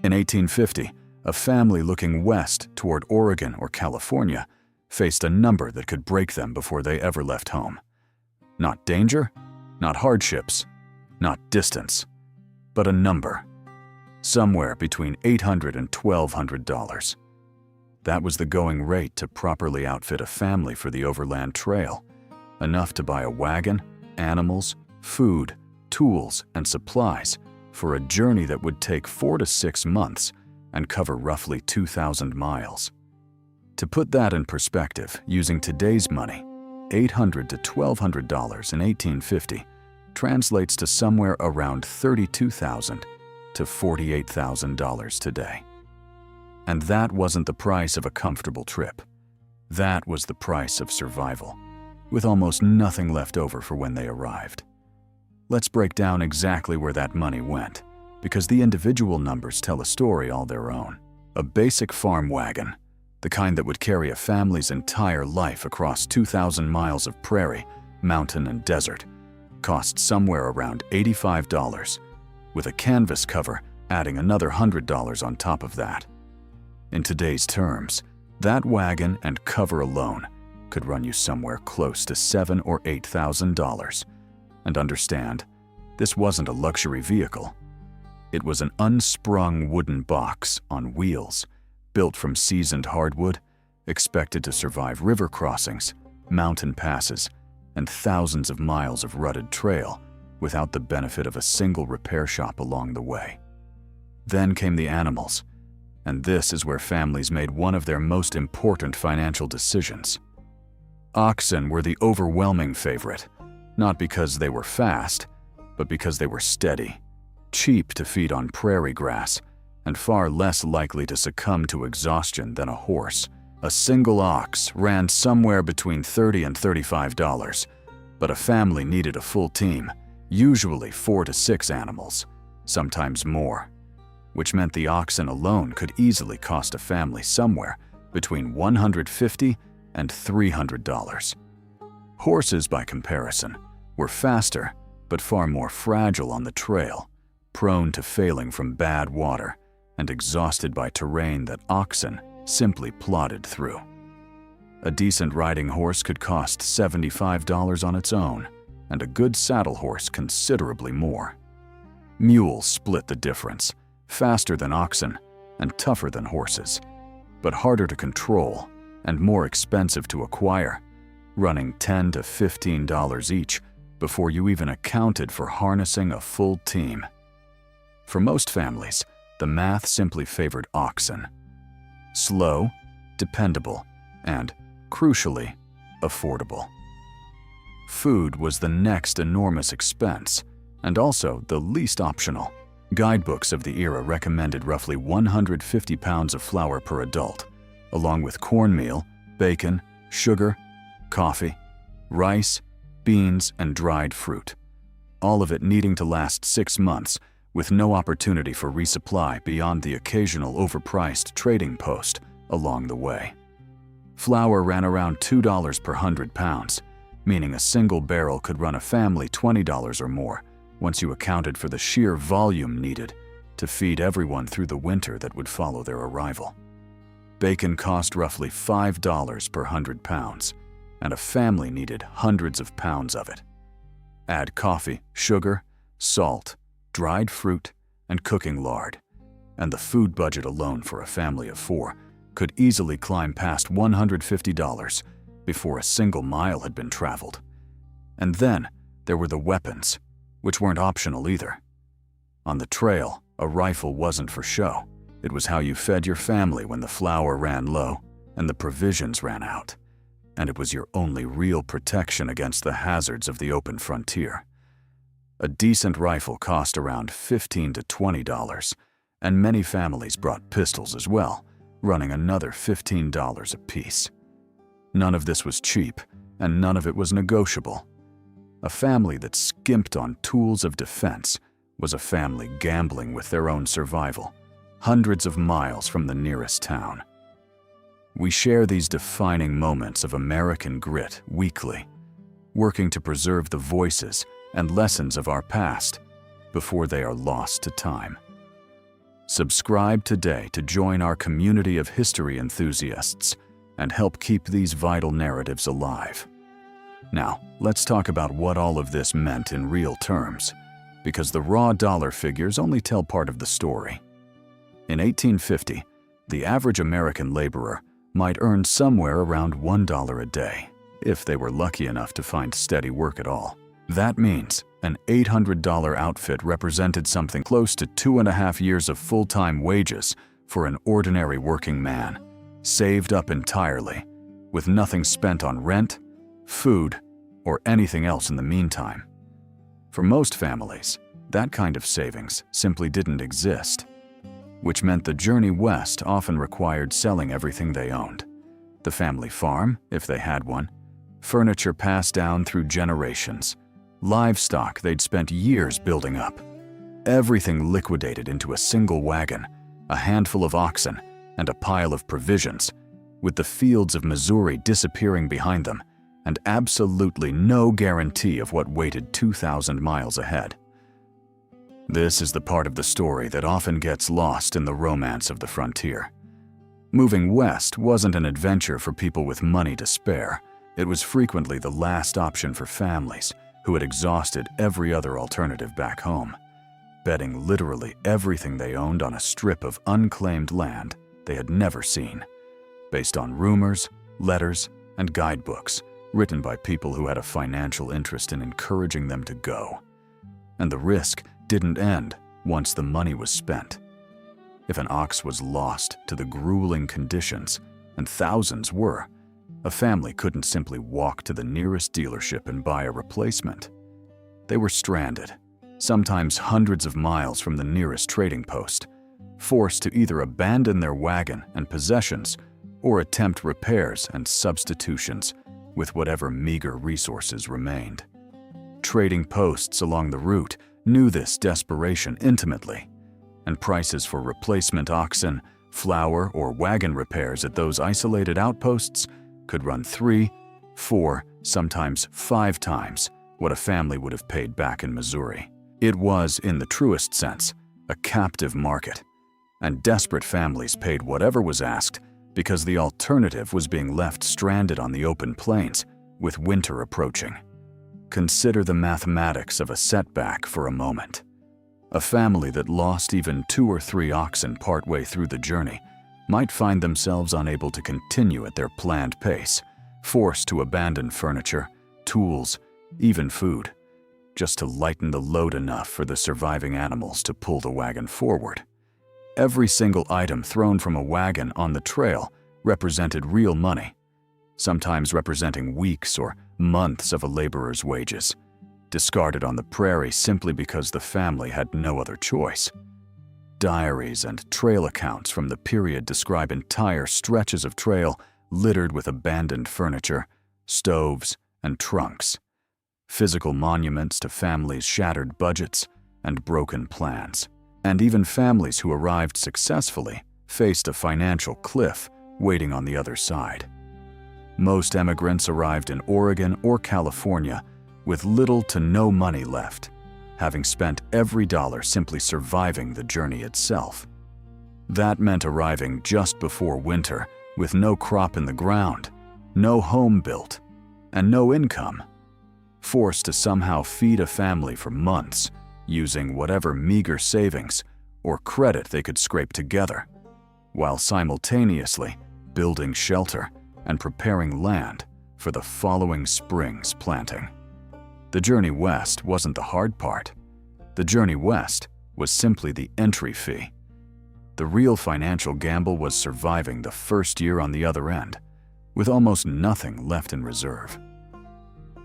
In 1850, a family looking west toward Oregon or California faced a number that could break them before they ever left home. Not danger, not hardships, not distance, but a number. Somewhere between $800 and $1,200. That was the going rate to properly outfit a family for the overland trail, enough to buy a wagon, animals, food, tools, and supplies for a journey that would take 4 to 6 months and cover roughly 2,000 miles. To put that in perspective, using today's money, $800 to $1,200 in 1850 translates to somewhere around $32,000 to $48,000 today. And that wasn't the price of a comfortable trip. That was the price of survival, with almost nothing left over for when they arrived. Let's break down exactly where that money went, because the individual numbers tell a story all their own. A basic farm wagon, the kind that would carry a family's entire life across 2,000 miles of prairie, mountain, and desert, cost somewhere around $85, with a canvas cover adding another $100 on top of that. In today's terms, that wagon and cover alone could run you somewhere close to $7,000 or $8,000. And understand, this wasn't a luxury vehicle. It was an unsprung wooden box on wheels, built from seasoned hardwood, expected to survive river crossings, mountain passes, and thousands of miles of rutted trail without the benefit of a single repair shop along the way. Then came the animals, and this is where families made one of their most important financial decisions. Oxen were the overwhelming favorite, not because they were fast, but because they were steady, cheap to feed on prairie grass, and far less likely to succumb to exhaustion than a horse. A single ox ran somewhere between $30 and $35, but a family needed a full team, usually 4 to 6 animals, sometimes more, which meant the oxen alone could easily cost a family somewhere between $150 and $300. Horses, by comparison, were faster but far more fragile on the trail, prone to failing from bad water and exhausted by terrain that oxen simply plodded through. A decent riding horse could cost $75 on its own, and a good saddle horse considerably more. Mules split the difference, faster than oxen and tougher than horses, but harder to control and more expensive to acquire, running $10 to $15 each before you even accounted for harnessing a full team. For most families, the math simply favored oxen. Slow, dependable, and, crucially, affordable. Food was the next enormous expense, and also the least optional. Guidebooks of the era recommended roughly 150 pounds of flour per adult, along with cornmeal, bacon, sugar, coffee, rice, beans, and dried fruit, all of it needing to last 6 months with no opportunity for resupply beyond the occasional overpriced trading post along the way. Flour ran around $2 per 100 pounds, meaning a single barrel could run a family $20 or more once you accounted for the sheer volume needed to feed everyone through the winter that would follow their arrival. Bacon cost roughly $5 per 100 pounds, and a family needed hundreds of pounds of it. Add coffee, sugar, salt, dried fruit, and cooking lard, and the food budget alone for a family of 4 could easily climb past $150 before a single mile had been traveled. And then there were the weapons, which weren't optional either. On the trail, a rifle wasn't for show. It was how you fed your family when the flour ran low and the provisions ran out. And it was your only real protection against the hazards of the open frontier. A decent rifle cost around $15 to $20, and many families brought pistols as well, running another $15 apiece. None of this was cheap, and none of it was negotiable. A family that skimped on tools of defense was a family gambling with their own survival, hundreds of miles from the nearest town. We share these defining moments of American grit weekly, working to preserve the voices and lessons of our past before they are lost to time. Subscribe today to join our community of history enthusiasts and help keep these vital narratives alive. Now, let's talk about what all of this meant in real terms, because the raw dollar figures only tell part of the story. In 1850, the average American laborer might earn somewhere around $1 a day, if they were lucky enough to find steady work at all. That means an $800 outfit represented something close to 2.5 years of full-time wages for an ordinary working man, saved up entirely, with nothing spent on rent, food, or anything else in the meantime. For most families, that kind of savings simply didn't exist, which meant the journey west often required selling everything they owned. The family farm, if they had one, furniture passed down through generations, livestock they'd spent years building up, everything liquidated into a single wagon, a handful of oxen, and a pile of provisions, with the fields of Missouri disappearing behind them, and absolutely no guarantee of what waited 2,000 miles ahead. This is the part of the story that often gets lost in the romance of the frontier. Moving west wasn't an adventure for people with money to spare. It was frequently the last option for families who had exhausted every other alternative back home, betting literally everything they owned on a strip of unclaimed land they had never seen, based on rumors, letters, and guidebooks written by people who had a financial interest in encouraging them to go. And the risk didn't end once the money was spent. If an ox was lost to the grueling conditions, and thousands were, a family couldn't simply walk to the nearest dealership and buy a replacement. They were stranded, sometimes hundreds of miles from the nearest trading post, forced to either abandon their wagon and possessions or attempt repairs and substitutions with whatever meager resources remained. Trading posts along the route knew this desperation intimately, and prices for replacement oxen, flour, or wagon repairs at those isolated outposts could run 3, 4, sometimes 5 times what a family would have paid back in Missouri. It was, in the truest sense, a captive market, and desperate families paid whatever was asked because the alternative was being left stranded on the open plains with winter approaching. Consider the mathematics of a setback for a moment. A family that lost even 2 or 3 oxen partway through the journey might find themselves unable to continue at their planned pace, forced to abandon furniture, tools, even food, just to lighten the load enough for the surviving animals to pull the wagon forward. Every single item thrown from a wagon on the trail represented real money, sometimes representing weeks or months of a laborer's wages, discarded on the prairie simply because the family had no other choice. Diaries and trail accounts from the period describe entire stretches of trail littered with abandoned furniture, stoves, and trunks, physical monuments to families' shattered budgets and broken plans. And even families who arrived successfully faced a financial cliff waiting on the other side. Most emigrants arrived in Oregon or California with little to no money left, having spent every dollar simply surviving the journey itself. That meant arriving just before winter with no crop in the ground, no home built, and no income, forced to somehow feed a family for months using whatever meager savings or credit they could scrape together, while simultaneously building shelter and preparing land for the following spring's planting. The journey west wasn't the hard part. The journey west was simply the entry fee. The real financial gamble was surviving the first year on the other end, with almost nothing left in reserve.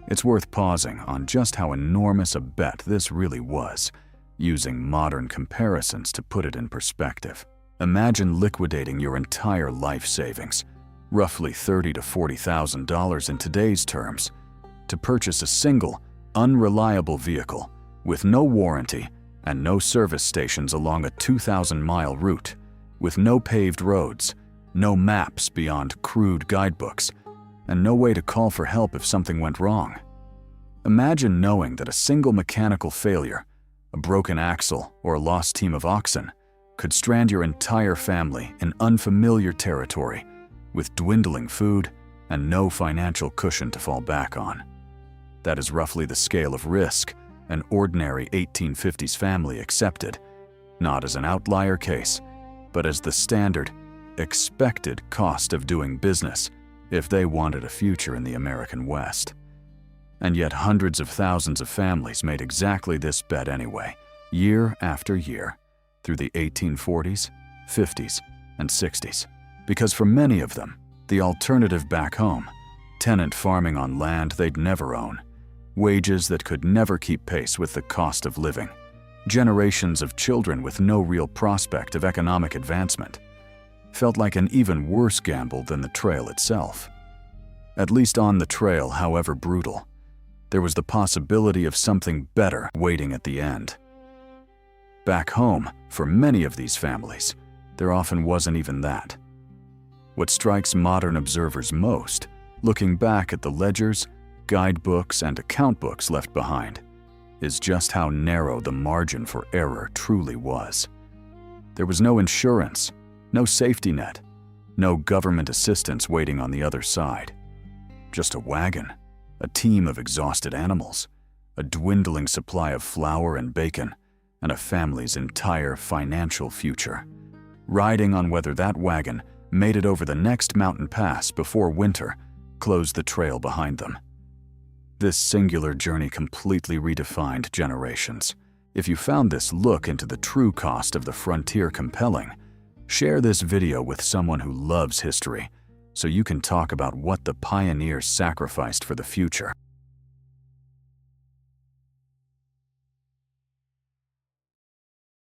It's worth pausing on just how enormous a bet this really was, using modern comparisons to put it in perspective. Imagine liquidating your entire life savings, roughly $30,000 to $40,000 in today's terms, to purchase a single, unreliable vehicle with no warranty and no service stations along a 2,000-mile route, with no paved roads, no maps beyond crude guidebooks, and no way to call for help if something went wrong. Imagine knowing that a single mechanical failure, a broken axle, or a lost team of oxen could strand your entire family in unfamiliar territory with dwindling food and no financial cushion to fall back on. That is roughly the scale of risk an ordinary 1850s family accepted, not as an outlier case, but as the standard, expected cost of doing business if they wanted a future in the American West. And yet hundreds of thousands of families made exactly this bet anyway, year after year, through the 1840s, 50s, and 60s. Because for many of them, the alternative back home, tenant farming on land they'd never own, wages that could never keep pace with the cost of living, generations of children with no real prospect of economic advancement, felt like an even worse gamble than the trail itself. At least on the trail, however brutal, there was the possibility of something better waiting at the end. Back home, for many of these families, there often wasn't even that. What strikes modern observers most, looking back at the ledgers, guidebooks, and account books left behind, is just how narrow the margin for error truly was. There was no insurance, no safety net, no government assistance waiting on the other side. Just a wagon, a team of exhausted animals, a dwindling supply of flour and bacon, and a family's entire financial future, riding on whether that wagon made it over the next mountain pass before winter closed the trail behind them. This singular journey completely redefined generations. If you found this look into the true cost of the frontier compelling, share this video with someone who loves history so you can talk about what the pioneers sacrificed for the future.